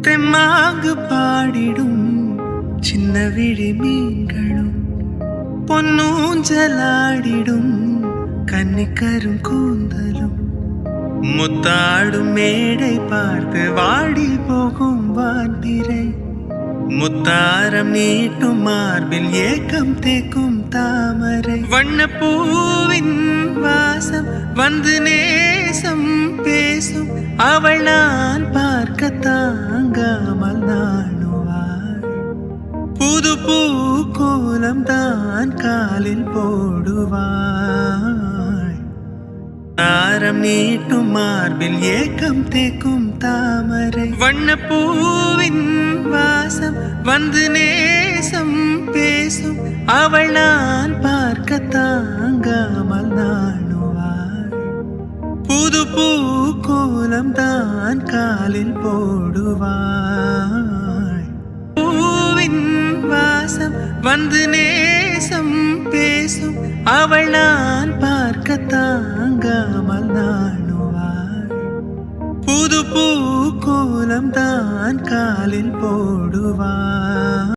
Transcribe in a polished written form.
தெம்மாங்கு பாடிடும் சின்ன விழி மீன்களும் பொன்னூஞ்சலாடிடும் கன்னிக்கரும் கூந்தலும் முத்தாடும் மேடை பார்த்து வாடி போகும் வான்பிறை முத்தாரம் நீட்டும் மார்பில் ஏக்கம் தேக்கும் தாமரை வண்ணப்பூவின் வாசம் வந்து நேசம் பேசும் அவள் நான் பார்க்க தாங்காமல் நாணுவாள் புது பூ கோலம் தான் காலில் போடுவாள் தாரம் நீட்டும் மார்பில் ஏக்கம் தேக்கும் தாமரை வண்ணப்பூவின் வாசம் வந்து நேசம் பேசும் அவள் நான் பார்க்க தாங்காமல் நாணுவாள் புது பூ கோலம் தான் காலில் போடுவாள் பூவின் வாசம் வந்து நேசம் பேசும் அவள் நான் பார்க்க தாங்காமல் நாணுவாள் புது பூ கோலம் தான் காலில் போடுவாள்.